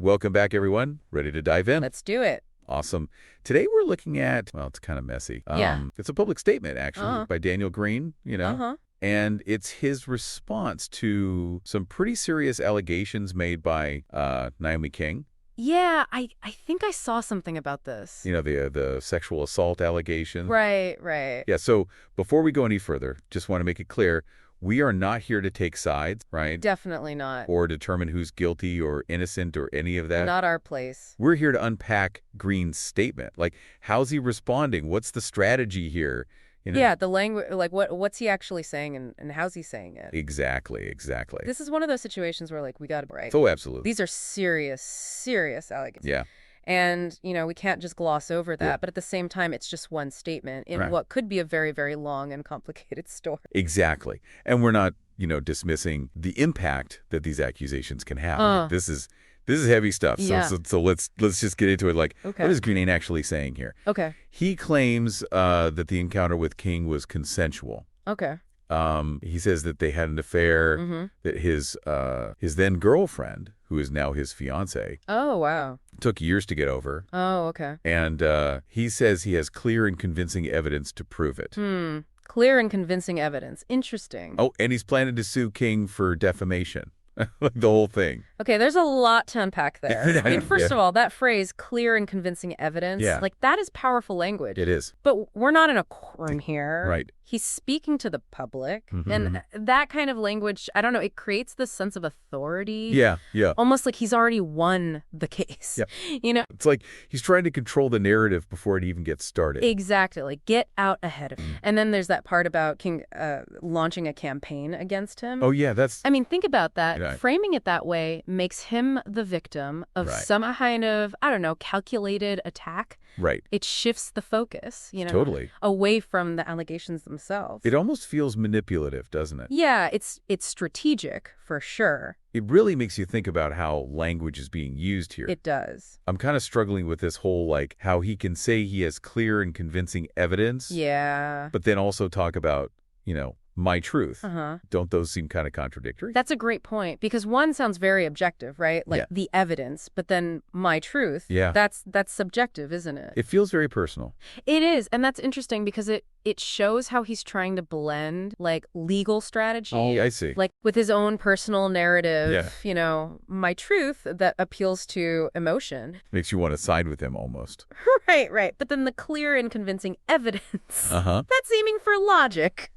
Welcome back, everyone. Ready to dive in? Let's do it. Awesome. Today we're looking at, well, it's kind of messy. It's a public statement, actually, by Daniel Greene, and it's his response to some pretty serious allegations made by Naomi King. Yeah, I think I saw something about this. The sexual assault allegation. Right. Yeah, so before we go any further, just want to make it clear, we are not here to take sides, right? Definitely not. Or determine who's guilty or innocent or any of that. Not our place. We're here to unpack Greene's statement. Like, how's he responding? What's the strategy here? Yeah, the language, like what's he actually saying and how's he saying it? Exactly. This is one of those situations where, like, we got to break. Oh, absolutely. These are serious allegations. Yeah. And, we can't just gloss over that. Yeah. But at the same time, it's just one statement in what could be a very, very long and complicated story. Exactly. And we're not, dismissing the impact that these accusations can have. This is heavy stuff. Yeah. So let's just get into it. Like, okay. What is Greene actually saying here? Okay. He claims that the encounter with King was consensual. Okay. He says that they had an affair, that his then girlfriend, who is now his fiance, oh, wow, took years to get over. Oh, okay. And he says he has clear and convincing evidence to prove it. Clear and convincing evidence. Interesting. Oh, and he's planning to sue King for defamation. The whole thing. Okay, there's a lot to unpack there. I mean, first of all, that phrase, clear and convincing evidence, like, that is powerful language. It is. But we're not in a courtroom here. Right. He's speaking to the public. And that kind of language, I don't know, it creates this sense of authority. Yeah. Almost like he's already won the case. Yeah. It's like he's trying to control the narrative before it even gets started. Exactly. Like, get out ahead of him. And then there's that part about King launching a campaign against him. Oh, yeah, I mean, think about that. Right. Framing it that way makes him the victim of some kind of, I don't know, calculated attack. Right. It shifts the focus, Totally. away from the allegations themselves. It almost feels manipulative, doesn't it? Yeah, it's strategic, for sure. It really makes you think about how language is being used here. It does. I'm kind of struggling with this whole, like, how he can say he has clear and convincing evidence. Yeah. But then also talk about, my truth. Don't those seem kind of contradictory? That's a great point, because one sounds very objective, right? Like, the evidence, but then my truth. Yeah. That's subjective, isn't it? It feels very personal. It is, and that's interesting because it shows how he's trying to blend, like, legal strategy. Oh, I see. Like, with his own personal narrative, Yeah. My truth that appeals to emotion. Makes you want to side with him almost. Right. But then the clear and convincing evidence. That's aiming for logic.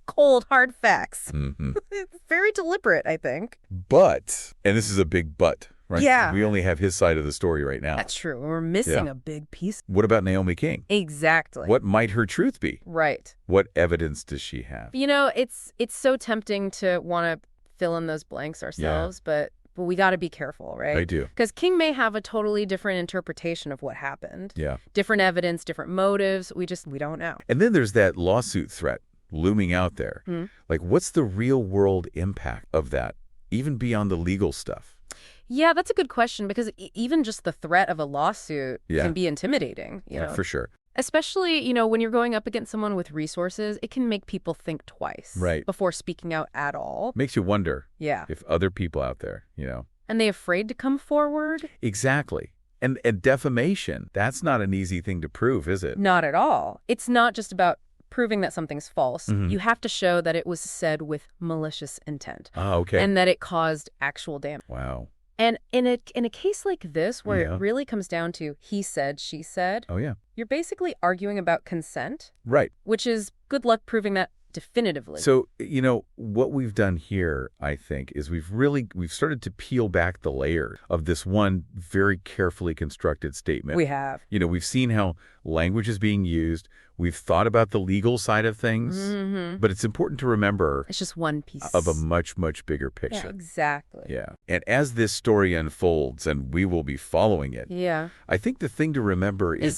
Cold, hard facts. It's very deliberate, I think. But, and this is a big but, right? Yeah. We only have his side of the story right now. That's true. We're missing a big piece. What about Naomi King? Exactly. What might her truth be? Right. What evidence does she have? It's so tempting to want to fill in those blanks ourselves, but we got to be careful, right? I do. Because King may have a totally different interpretation of what happened. Yeah. Different evidence, different motives. We don't know. And then there's that lawsuit threat looming out there. Like, what's the real world impact of that, even beyond the legal stuff? Yeah, that's a good question, because even just the threat of a lawsuit can be intimidating. You know? For sure. Especially, when you're going up against someone with resources, it can make people think twice before speaking out at all. Makes you wonder if other people out there, And they afraid to come forward? Exactly. And defamation, that's not an easy thing to prove, is it? Not at all. It's not just about proving that something's false. You have to show that it was said with malicious intent. Oh, okay. And that it caused actual damage. Wow. And in a case like this, where it really comes down to he said, she said, you're basically arguing about consent. Right. Which is good luck proving that definitively. So, what we've done here, I think, is we've started to peel back the layer of this one very carefully constructed statement. We have. We've seen how language is being used. We've thought about the legal side of things, but it's important to remember it's just one piece of a much, much bigger picture. Yeah, exactly. Yeah. And as this story unfolds, and we will be following it, I think the thing to remember is...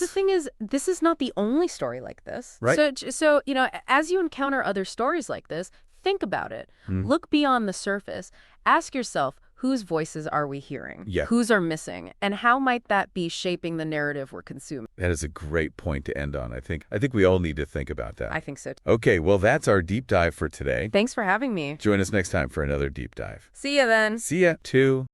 this is not the only story like this. Right. So as you encounter other stories like this, think about it. Look beyond the surface. Ask yourself, whose voices are we hearing? Yeah. Whose are missing? And how might that be shaping the narrative we're consuming? That is a great point to end on. I think we all need to think about that. I think so, too. Okay, well, that's our deep dive for today. Thanks for having me. Join us next time for another deep dive. See ya then. See ya, too.